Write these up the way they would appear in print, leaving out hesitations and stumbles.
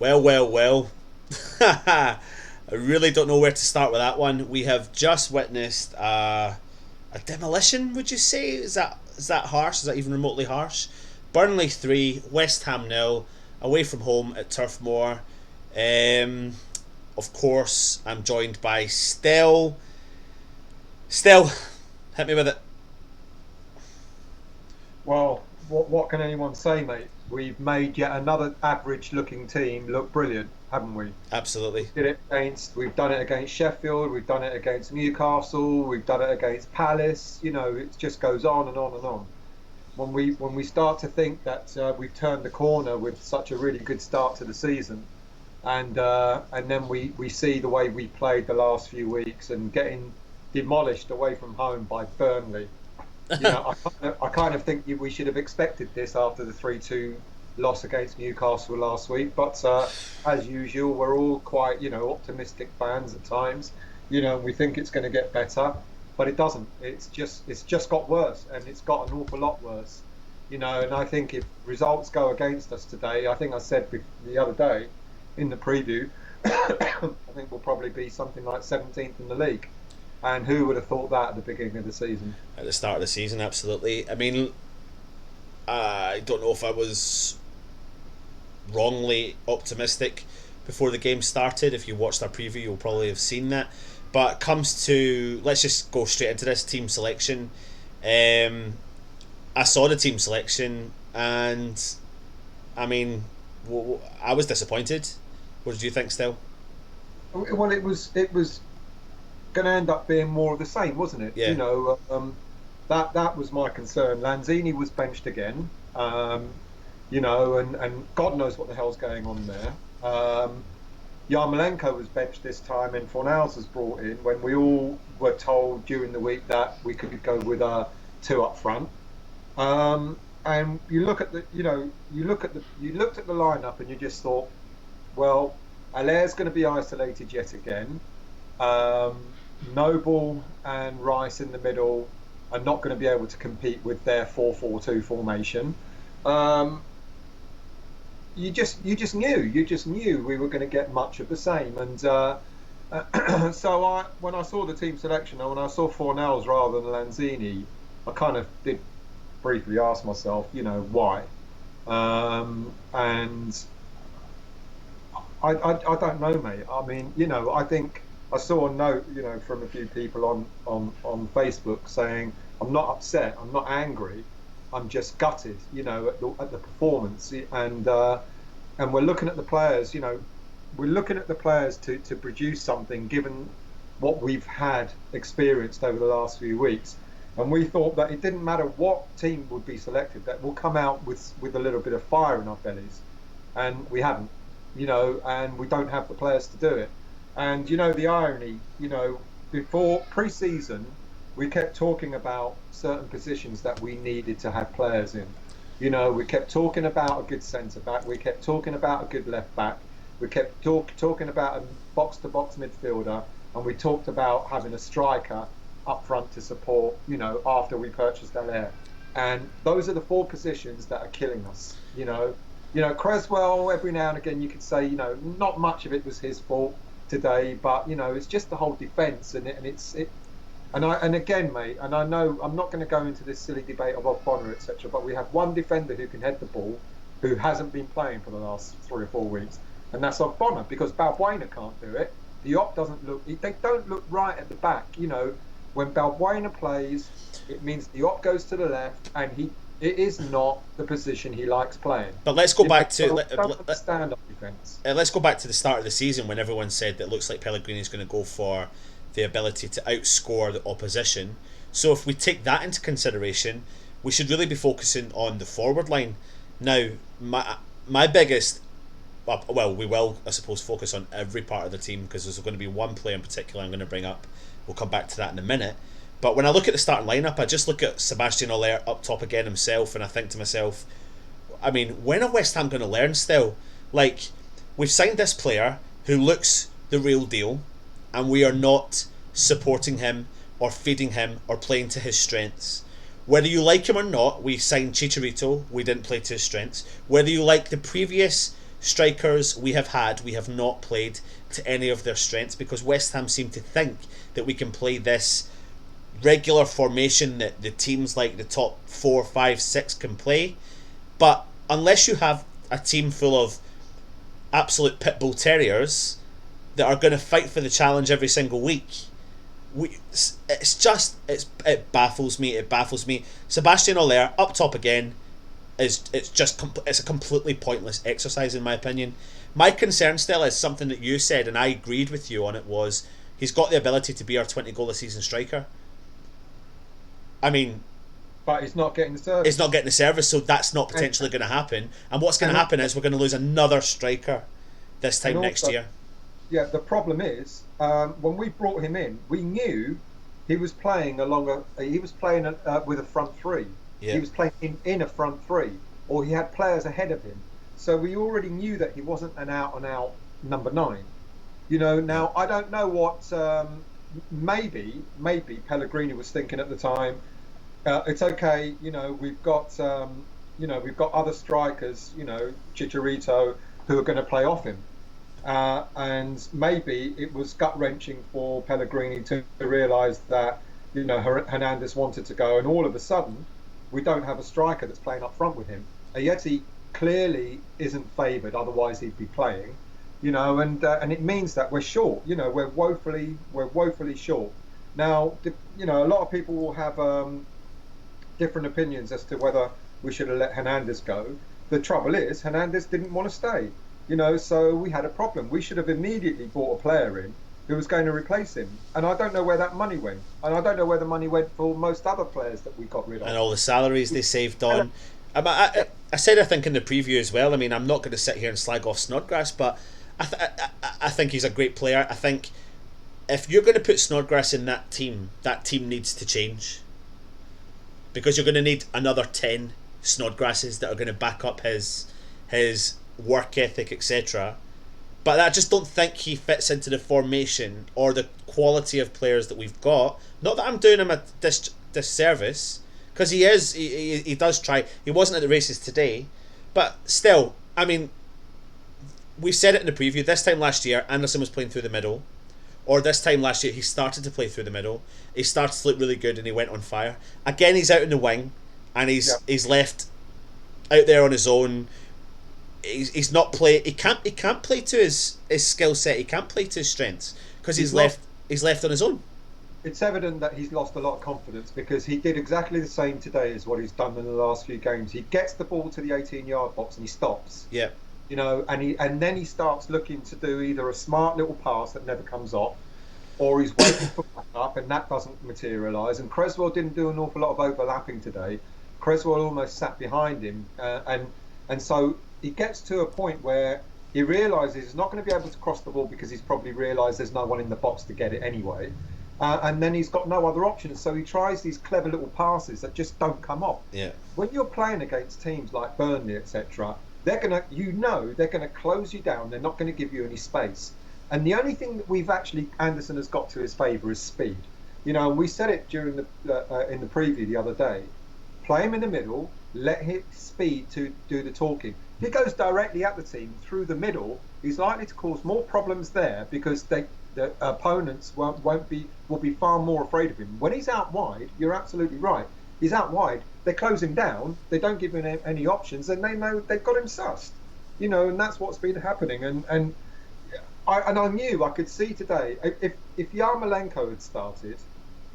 Well. I really don't know where to start with that one. We have just witnessed a demolition. Would you say is that harsh? Is that even remotely harsh? Burnley 3, West Ham nil, away from home at Turf Moor. Um, of course, I'm joined by Stel. Stel, hit me with it. Well, what can anyone say, mate? We've made yet another average-looking team look brilliant, haven't we? Absolutely. We've done it against Sheffield, we've done it against Newcastle, we've done it against Palace. It just goes on and on and on. When we start to think that we've turned the corner with such a really good start to the season, and then we see the way we played the last few weeks and getting demolished away from home by Burnley. I kind of think we should have expected this after the 3-2 loss against Newcastle last week. But as usual, we're all quite, optimistic fans at times. We think it's going to get better, but it doesn't. It's just got worse, and it's got an awful lot worse. And I think if results go against us today, I think I said the other day in the preview, I think we'll probably be something like 17th in the league. And who would have thought that at the beginning of the season? At the start of the season, absolutely. I mean, I don't know if I was wrongly optimistic before the game started. If you watched our preview, you'll probably have seen that. But it comes to, let's just go straight into this team selection. I saw the team selection, and I mean, I was disappointed. What did you think, still? Well, it was going to end up being more of the same, wasn't it? Yeah. That was my concern. Lanzini was benched again, and God knows what the hell's going on there. Yarmolenko was benched this time, and Fornals was brought in when we all were told during the week that we could go with two up front. And you look at you looked at the lineup and you just thought, well, Alaire's going to be isolated yet again. Um, Noble and Rice in the middle are not going to be able to compete with their 4-4-2 formation. Um, you just knew we were going to get much of the same. And so when I saw the team selection, and when I saw Fornells rather than Lanzini, I kind of did briefly ask myself, why? And I don't know, mate. I mean, I think I saw a note, from a few people on Facebook saying, I'm not upset, I'm not angry, I'm just gutted, at the performance. And we're looking at the players, we're looking at the players to produce something given what we've had experienced over the last few weeks. And we thought that it didn't matter what team would be selected, that we'll come out with a little bit of fire in our bellies. And we haven't, and we don't have the players to do it. And the irony, before pre-season, we kept talking about certain positions that we needed to have players in. We kept talking about a good centre back. We kept talking about a good left back. We kept talking about a box-to-box midfielder, and we talked about having a striker up front to support. After we purchased Allaire, and those are the four positions that are killing us. Creswell. Every now and again, you could say, not much of it was his fault today, but it's just the whole defence and again, mate, and I know I'm not going to go into this silly debate of Bonner, etc. But we have one defender who can head the ball, who hasn't been playing for the last 3 or 4 weeks, and that's Bonner, because Balbuena can't do it. The op doesn't look; they don't look right at the back. When Balbuena plays, it means the op goes to the left, and it is not the position he likes playing. But let's go back So to don't understand our defence. let's go back to the start of the season when everyone said that it looks like Pellegrini's going to go for the ability to outscore the opposition. So if we take that into consideration, we should really be focusing on the forward line. Now, my biggest, well, we will, I suppose, focus on every part of the team, because there's going to be one player in particular I'm going to bring up. We'll come back to that in a minute. But when I look at the starting lineup, I just look at Sebastian Aller up top again himself, and I think to myself, I mean, when are West Ham going to learn still? Like, we've signed this player who looks the real deal, and we are not supporting him or feeding him or playing to his strengths. Whether you like him or not, we signed Chicharito, we didn't play to his strengths. Whether you like the previous strikers we have not played to any of their strengths, because West Ham seem to think that we can play this regular formation that the teams like the top 4, 5, 6 can play. But unless you have a team full of absolute pit bull terriers that are going to fight for the challenge every single week, it baffles me. It baffles me. Sebastian Haller up top again it's a completely pointless exercise in my opinion. My concern still is something that you said, and I agreed with you on it, was he's got the ability to be our 20 goal a season striker. I mean, but he's not getting the service. He's not getting the service, so that's not potentially going to happen. And what's going to happen is we're going to lose another striker this time next year. Yeah, the problem is when we brought him in, we knew he was playing with a front three. Yeah. He was playing in a front three, or he had players ahead of him. So we already knew that he wasn't an out-and-out number 9. You know, now I don't know what maybe Pellegrini was thinking at the time. It's okay, you know, we've got other strikers, you know, Chicharito, who are going to play off him. And maybe it was gut-wrenching for Pellegrini to realise that, you know, Hernandez wanted to go, and all of a sudden we don't have a striker that's playing up front with him. Ayeti clearly isn't favoured, otherwise he'd be playing, you know, and it means that we're short. You know, we're woefully short. Now, you know, a lot of people will have different opinions as to whether we should have let Hernandez go. The trouble is, Hernandez didn't want to stay. You know, so we had a problem. We should have immediately brought a player in who was going to replace him. And I don't know where that money went. And I don't know where the money went for most other players that we got rid of. And all the salaries they saved on. I said, I think in the preview as well, I mean, I'm not going to sit here and slag off Snodgrass, but I think he's a great player. I think if you're going to put Snodgrass in that team needs to change. Because you're going to need another 10 Snodgrasses that are going to back up his work ethic, etc. But I just don't think he fits into the formation or the quality of players that we've got. Not that I'm doing him a disservice, because he does try. He wasn't at the races today, but still, I mean, we said it in the preview. This time last year, Anderson was playing through the middle, or this time last year he started to play through the middle. He started to look really good and he went on fire. Again, he's out in the wing, and he's left out there on his own. He's not play. He can't play to his skill set. He can't play to his strengths because he's left on his own. It's evident that he's lost a lot of confidence, because he did exactly the same today as what he's done in the last few games. He gets the ball to the 18-yard box and he stops. Yeah. You know, and then he starts looking to do either a smart little pass that never comes off, or he's waiting for backup and that doesn't materialise. And Creswell didn't do an awful lot of overlapping today. Creswell almost sat behind him, and so he gets to a point where he realises he's not going to be able to cross the ball, because he's probably realised there's no one in the box to get it anyway. And then he's got no other options, so he tries these clever little passes that just don't come off. Yeah. When you're playing against teams like Burnley, etc., they're gonna close you down. They're not going to give you any space. And the only thing that Anderson has got to his favour is speed. You know, and we said it during in the preview the other day. Play him in the middle, let his speed to do the talking. If he goes directly at the team through the middle, he's likely to cause more problems there, because the opponents will be far more afraid of him. When he's out wide, you're absolutely right. He's out wide. They close him down. They don't give him any options, and they know they've got him sussed. You know, and that's what's been happening. And I knew, I could see today, if Yarmolenko had started,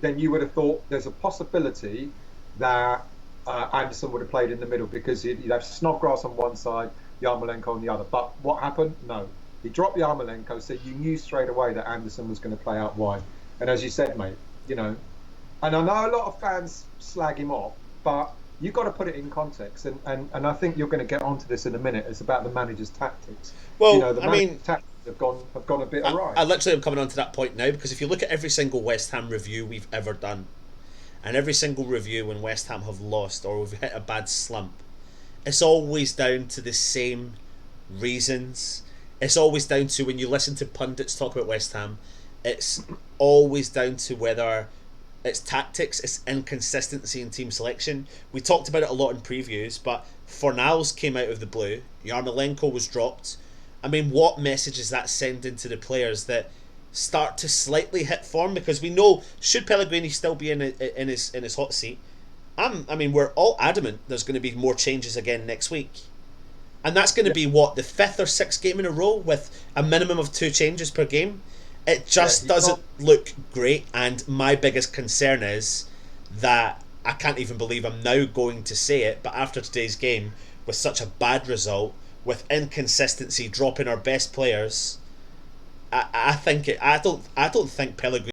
then you would have thought there's a possibility that Anderson would have played in the middle, because you'd have Snodgrass on one side, Yarmolenko on the other. But what happened? No. He dropped Yarmolenko, so you knew straight away that Anderson was going to play out wide. And as you said, mate, you know, and I know a lot of fans slag him off, but you've got to put it in context. And I think you're going to get onto this in a minute. It's about the manager's tactics. Well, you know, the manager's tactics have gone a bit awry. I literally am coming on to that point now, because if you look at every single West Ham review we've ever done, and every single review when West Ham have lost or we've hit a bad slump, it's always down to the same reasons. It's always down to, when you listen to pundits talk about West Ham, it's always down to whether it's tactics, it's inconsistency in team selection. We talked about it a lot in previews, but Fornals came out of the blue. Yarmolenko was dropped. I mean, what message is that sending to the players that start to slightly hit form? Because we know, should Pellegrini still be in his hot seat, I mean, we're all adamant there's going to be more changes again next week. And that's going to be what, the fifth or sixth game in a row with a minimum of 2 changes per game. It just doesn't look great, and my biggest concern is that I can't even believe I'm now going to say it, but after today's game, with such a bad result, with inconsistency, dropping our best players, I don't think Pellegrini